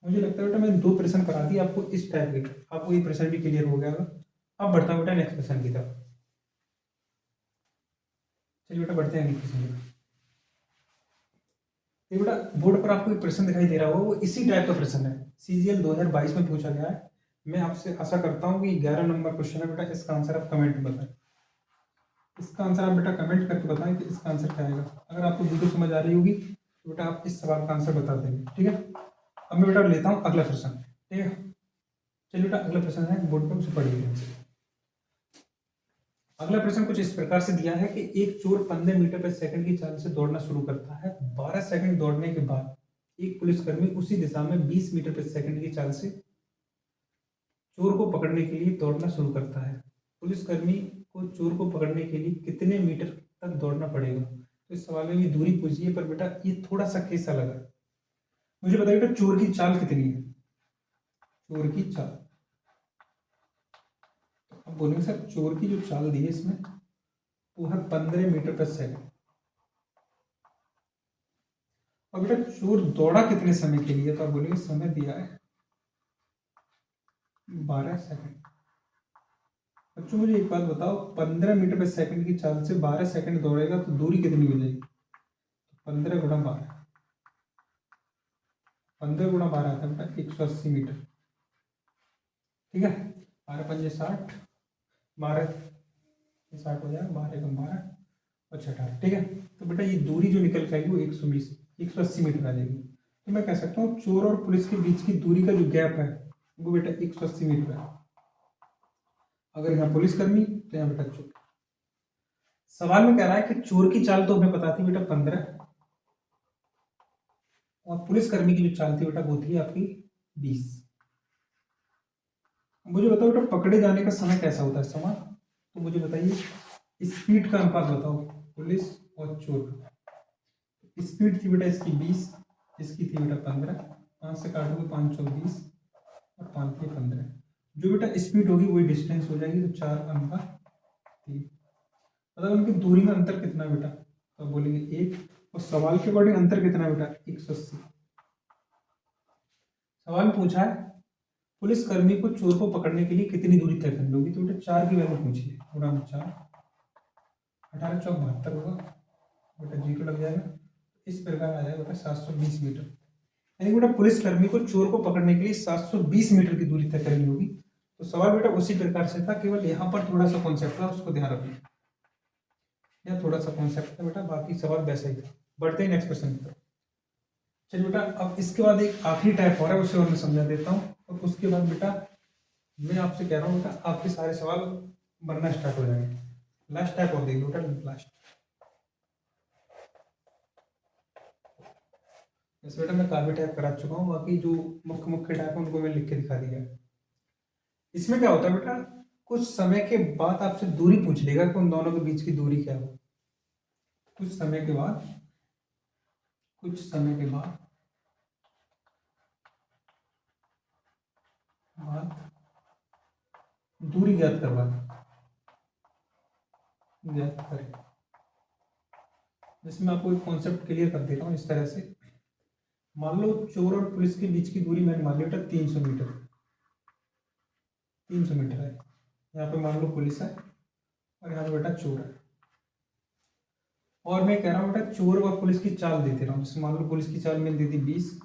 मुझे लगता है बेटा मैंने 2 प्रश्न करा दिए आपको इस टाइप के, आपको ये प्रश्न भी क्लियर हो गया होगा। अब बढ़ता हूँ बेटा नेक्स्ट प्रश्न की तरफ। चलिए बेटा बढ़ते हैं नेक्स्ट प्रश्न की तरफ। ये बेटा बोर्ड पर आपको एक प्रश्न दिखाई दे रहा होगा, वो इसी टाइप का प्रश्न है, CGL 2022 में पूछा गया है। मैं आपसे आशा करता हूँ कि 11 नंबर क्वेश्चन है बेटा, इसका आंसर आप कमेंट में बताएं। इसका आंसर आप बेटा कमेंट करके बताएं कि इसका आंसर क्या आएगा। अगर आपको वीडियो समझ आ रही होगी तो बेटा आप इस सवाल का आंसर बता देंगे, ठीक है। अब मैं बेटा लेता हूँ अगला प्रश्न, ठीक है। चलिए बेटा अगला प्रश्न है, बोर्ड पर उसे पढ़िए। अगला प्रश्न कुछ इस प्रकार से दिया है कि एक चोर 15 मीटर प्रति सेकंड की चाल से दौड़ना शुरू करता है। 12 सेकंड दौड़ने के बाद एक पुलिसकर्मी उसी दिशा में 20 मीटर प्रति सेकंड की चाल से चोर को पकड़ने के लिए दौड़ना शुरू करता है। पुलिसकर्मी को चोर को पकड़ने के लिए कितने मीटर तक दौड़ना पड़ेगा? तो इस सवाल में भी दूरी पूछी है, पर बेटा ये थोड़ा सा केस अलग है। मुझे बताइए बेटा चोर की चाल कितनी है? चोर की चाल, अब बोलेंगे सर चोर की जो चाल दी है इसमें वो है 15 मीटर प्रति सेकंड। और बेटा चोर दौड़ा कितने समय के लिए? तो आप बोलेंगे समय दिया है 12 सेकंड। बच्चों मुझे एक बात बताओ, 15 मीटर प्रति सेकंड की चाल से 12 सेकंड दौड़ेगा तो दूरी कितनी हो जाएगी? 15 गुणा 12, 15 गुणा 12 आता है बेटा 180 मीटर, ठीक है। 12 पंजे 60, 12 60 हो जाएगा, 12 एकम 12 और 18, ठीक है। तो बेटा ये दूरी जो निकल जाएगी वो 120 180 मीटर आ जाएगी। तो मैं कह सकता हूँ चोर और पुलिस के बीच की दूरी का जो गैप है वो बेटा 180 मीटर है। अगर यहाँ पुलिसकर्मी तो यहाँ बेटा चोर। सवाल में कह रहा है कि चोर की चाल तो हमें पता थी बेटा 15, और पुलिसकर्मी की जो चाल थी बेटा वो थी आपकी 20। मुझे बताओ बेटा पकड़े जाने का समय कैसा होता है समय? तो मुझे बताइए स्पीड का अनुपात बताओ पुलिस और चोर का। स्पीड थी बेटा इसकी 20, इसकी थी बेटा 15, 5 से काटोगे 5 चौक 20 और 5 थी 15। जो बेटा स्पीड होगी वही डिस्टेंस हो जाएगी, तो 4/3। मतलब उनकी दूरी में अंतर कितना बेटा? तो बोलेंगे 1। और सवाल के अकॉर्डिंग अंतर कितना बेटा? 180। सवाल पूछा है पुलिसकर्मी को चोर को पकड़ने के लिए कितनी दूरी तय करनी होगी, तो बेटा 4 की वैल्यू पूछी है, गुणा 4, 18 चौक 72 होगा बेटा, 0 लग जाएगा। इस प्रकार आ जाएगा बेटा 720 मीटर। यानी बेटा पुलिसकर्मी को चोर को पकड़ने के लिए 720 मीटर की दूरी तय करनी होगी। तो सवाल बेटा उसी प्रकार से था, केवल यहाँ पर थोड़ा सा कॉन्सेप्ट था, उसको ध्यान रखना, या थोड़ा सा कॉन्सेप्ट था बेटा, बाकी सवाल वैसा ही था। बढ़ते ही नेक्स्ट क्वेश्चन की तरफ। चलिए बेटा अब इसके बाद एक आखिरी टाइप और है, उसे और मैं समझा देता हूँ, और उसके बाद बेटा मैं आपसे कह रहा हूँ बेटा आपके सारे सवाल बनना स्टार्ट हो जाएंगे। लास्ट टाइप और देख लो बेटा, लास्ट। वैसे बेटा मैं काफी टाइप करा चुका हूँ, बाकी जो मुख्य मुख्य टाइप है उनको मैं लिख के दिखा दिया। इसमें क्या होता है बेटा, कुछ समय के बाद आपसे दूरी पूछ लेगा कि उन दोनों के बीच की दूरी क्या हो। कुछ समय के बाद दूरी ज्ञात करवा ज्ञात करें। जिसमें आपको एक कॉन्सेप्ट क्लियर कर देता हूँ इस तरह से। मान लो चोर और पुलिस के बीच की दूरी मैंने मान लिया बेटा 300 मीटर, 300 मीटर है। यहाँ पे मान लो पुलिस है और यहाँ पे बेटा चोर है, और मैं कह रहा हूँ बेटा चोर और पुलिस की चाल देते रहा हूँ। जैसे मान लो पुलिस की चाल मैंने दे दी 20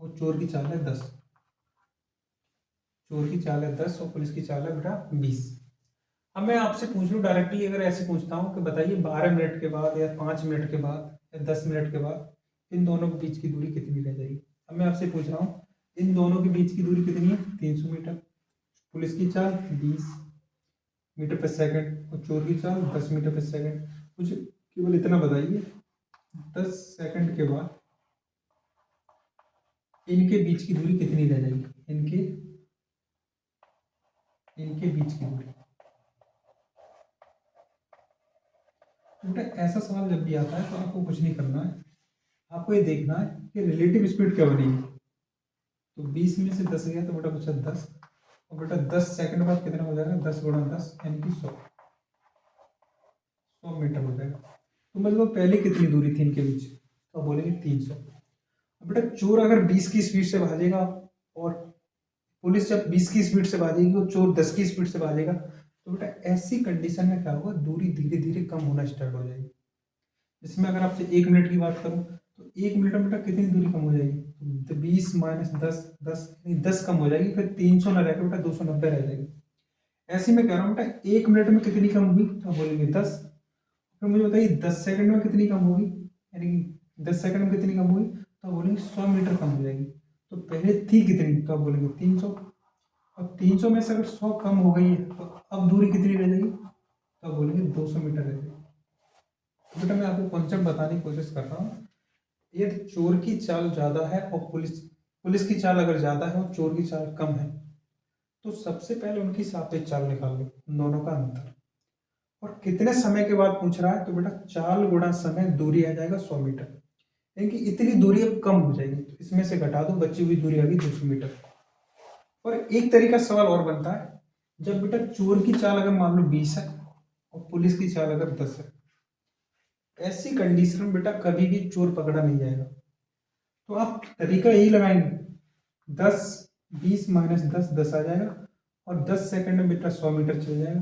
और चोर की चाल है 10, चोर की चाल है 10 और पुलिस की चाल है बेटा 20। अब मैं आपसे पूछ लूँ डायरेक्टली, अगर ऐसे पूछता हूँ कि बताइए 12 मिनट के बाद या 5 मिनट के बाद या 10 मिनट के बाद इन दोनों के बीच की दूरी कितनी रह जाएगी? अब मैं आपसे पूछ रहा हूँ इन दोनों के बीच की दूरी कितनी है? 300 मीटर। पुलिस की चाल 20 मीटर प्रति सेकंड और चोर की चाल 10 मीटर प्रति सेकंड। मुझे केवल इतना बताइए 10 सेकंड के बाद इनके बीच की दूरी कितनी रह जाएगी? इनके बीच की दूरी। बेटा ऐसा सवाल जब भी आता है तो आपको कुछ नहीं करना है, आपको ये देखना है कि रिलेटिव स्पीड क्या बनेगी। तो 20 में से 10 गया तो बेटा बचा 10, और बेटा 10 सेकंड बाद कितना हो जाएगा, 10 गुणा 10 यानी कि 100 मीटर हो जाएगा। तो मतलब पहले कितनी दूरी थी इनके बीच, तो बोलेंगे 300। बेटा चोर अगर 20 की स्पीड से भागेगा और पुलिस जब 20 की स्पीड से भागेगी और चोर 10 की स्पीड से भागेगा, तो बेटा ऐसी कंडीशन में क्या होगा, दूरी धीरे धीरे कम होना स्टार्ट हो जाएगी। इसमें अगर आपसे 1 मिनट की बात करूं तो 1 मिनट में बेटा कितनी दूरी कम हो जाएगी, तो 20 माइनस 10, 10 कम हो जाएगी, फिर 300 ना रहकर बेटा 290 रह जाएगी। ऐसे में कह रहा हूँ बेटा 1 मिनट में कितनी कम हुई, तो बोलेंगे 10। फिर मुझे बताइए 10 सेकंड में कितनी कम होगी, यानी कि 10 सेकंड में कितनी कम हुई, तो बोलेंगे 100 मीटर कम हो जाएगी। तो पहले थी कितनी, तो आप बोलेंगे 300। अब 300 में से अगर 100 कम हो गई है तो अब दूरी कितनी रह जाएगी, तो आप बोलेंगे 200 मीटर रह जाएगी। तो बेटा मैं आपको कॉन्सेप्ट बताने की कोशिश कर रहा हूँ। यदि चोर की चाल ज़्यादा है और पुलिस की चाल अगर ज़्यादा है और चोर की चाल कम है, तो सबसे पहले उनकी सापेक्ष चाल निकाल लो, दोनों का अंतर। और कितने समय के बाद पूछ रहा है, तो बेटा चाल गुणा समय दूरी आ जाएगा 100 मीटर, यानी कि इतनी दूरी अब कम हो जाएगी, तो इसमें से घटा दो, बची हुई दूरी आ गई 200 मीटर। और एक तरीका सवाल और बनता है, जब बेटा चोर की चाल अगर मान लो 20 है और पुलिस की चाल अगर 10 है, ऐसी कंडीशन में बेटा कभी भी चोर पकड़ा नहीं जाएगा। तो आप तरीका यही लगाएंगे, 10 20 माइनस 10 10 आ जाएगा, और 10 सेकंड में बेटा 100 मीटर चल जाएगा।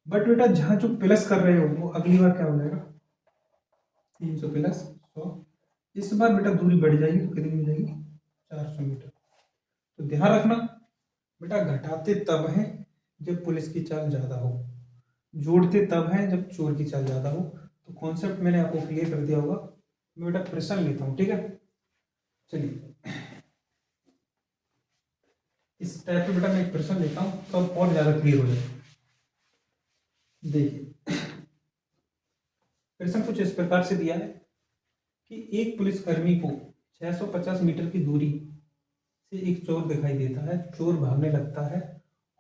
बट बेटा जहां जो प्लस कर रहे हो वो अगली बार क्या हो जाएगा, 300 प्लस 100। इस बार बेटा दूरी बढ़ जाएगी, तो कितनी हो जाएगी, 400 मीटर। तो ध्यान रखना बेटा, घटाते तब है जब पुलिस की चाल ज्यादा हो, जोड़ते तब है जब चोर की चाल ज्यादा हो। तो कॉन्सेप्ट मैंने आपको क्लियर कर दिया होगा। मैं बेटा प्रश्न लेता हूँ, ठीक है। चलिए इस टाइप पे बेटा मैं एक प्रश्न लेता हूँ, तब और ज्यादा क्लियर हो जाए। देखिए प्रश्न कुछ इस प्रकार से दिया है कि एक पुलिसकर्मी को 650 मीटर की दूरी से एक चोर दिखाई देता है। चोर भागने लगता है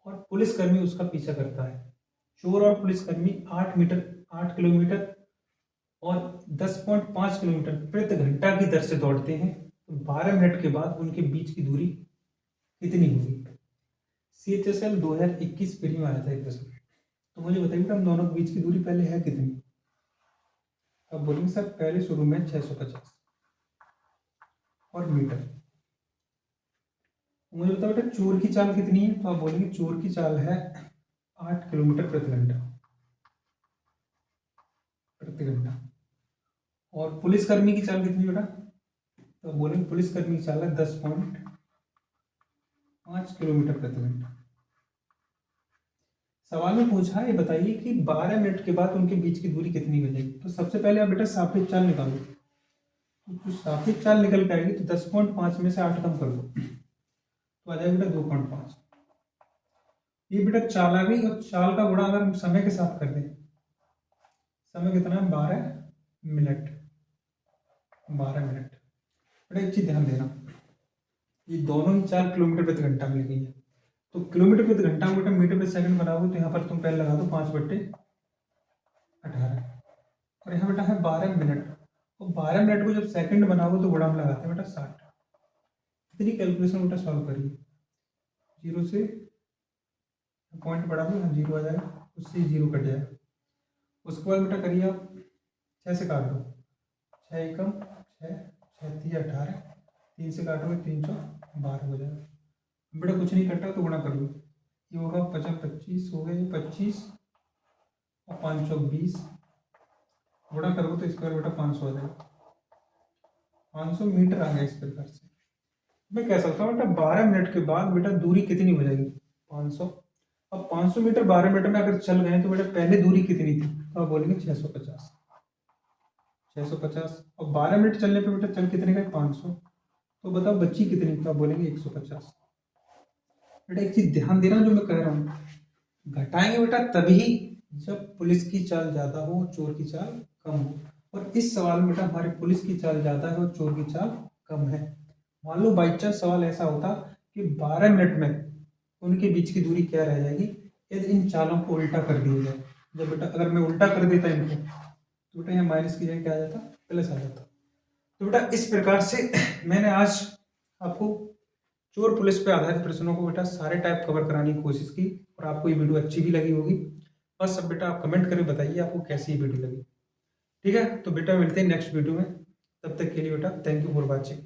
और पुलिसकर्मी उसका पीछा करता है। चोर और पुलिसकर्मी 8 किलोमीटर और 10.5 किलोमीटर प्रति घंटा की दर से दौड़ते हैं। तो 12 मिनट के बाद उनके बीच की दूरी कितनी होगी। CHSL 2021 प्री में आया था एक प्रश्न। तो मुझे बताइए हम दोनों के बीच की दूरी पहले है कितनी। अब बोलेंगे सर पहले शुरू में 650 और मीटर। मुझे बताओ बेटा चोर की चाल कितनी है, तो आप बोलेंगे चोर की चाल है 8 किलोमीटर प्रति घंटा। और पुलिसकर्मी की चाल कितनी बेटा, तो बोलेंगे पुलिसकर्मी की चाल है 10.5 किलोमीटर प्रति घंटा। सवाल में पूछा है, बताइए कि 12 मिनट के बाद उनके बीच की दूरी कितनी हो जाएगी। तो सबसे पहले आप बेटा सापेक्ष चाल निकालो। तो जो सापेक्ष चाल निकल के आएगी, तो 10.5 में से 8 कम कर दो, तो आ जाएगा बेटा 2.5। ये बेटा चाल आ गई, और चाल का गुणा अगर हम समय के साथ कर दें, समय कितना है 12 मिनट। 12 मिनट बेटा एक चीज ध्यान देना, ये दोनों ही चाल किलोमीटर प्रति घंटा में लगी है। तो किलोमीटर प्रति घंटा बेटा मीटर प्रति सेकंड बनाओगे, तो यहाँ पर तुम पहले लगा दो 5/18, और यहाँ बेटा है 12 मिनट। और 12 मिनट को जब सेकंड बनाओगे तो गुणा में लगाते हैं बेटा 60। इतनी कैलकुलेशन बेटा सॉल्व करिए, जीरो से पॉइंट बढ़ा दो, हाँ 0 आ जाएगा, उससे 0 कट जाएगा। उसके बाद बेटा करिए आप 6 से काट दो, 6 एकम 6, 6 3 18, 3 से काटोगे 312 हो जाएगा। बेटा कुछ नहीं कटा तो गुणा कर लो, ये होगा 55 25 हो गए 25 और 520, गुणा करोगे तो इस पर बेटा 500 आ जाएगा। 500 मीटर आ गया। इस प्रकार से मैं कह सकता हूँ बेटा 12 मिनट के बाद बेटा दूरी कितनी हो जाएगी, 500। अब 500 मीटर 12 मिनट में अगर चल गए तो बेटा पहले दूरी कितनी थी, तो आप बोलेंगे 650। 650 और 12 मिनट चलने पे बेटा चल कितने गए 500, तो बताओ बच्ची कितनी, तो आप बोलेंगे 150। बेटा एक चीज ध्यान देना जो मैं कह रहा हूँ, घटाएंगे बेटा तभी जब पुलिस की चाल ज्यादा हो चोर की चाल कम हो। और इस सवाल में बेटा हमारे पुलिस की चाल ज्यादा है और चोर की चाल कम है। मान लो बाई चांस सवाल ऐसा होता कि 12 मिनट में उनके बीच की दूरी क्या रह जाएगी यदि इन चालों को उल्टा कर दिया जाए। जब बेटा अगर मैं उल्टा कर देता इनको, तो बेटा यहाँ माइनस की जगह क्या आ जाता, प्लस आ जाता। तो बेटा इस प्रकार से मैंने आज आपको चोर पुलिस पे आधारित प्रश्नों को बेटा सारे टाइप कवर कराने की कोशिश की और आपको ये वीडियो अच्छी भी लगी होगी। बस सब बेटा आप कमेंट करके बताइए आपको कैसी ये वीडियो लगी। ठीक है, तो बेटा मिलते हैं नेक्स्ट वीडियो में, तब तक के लिए बेटा थैंक यू फॉर वॉचिंग।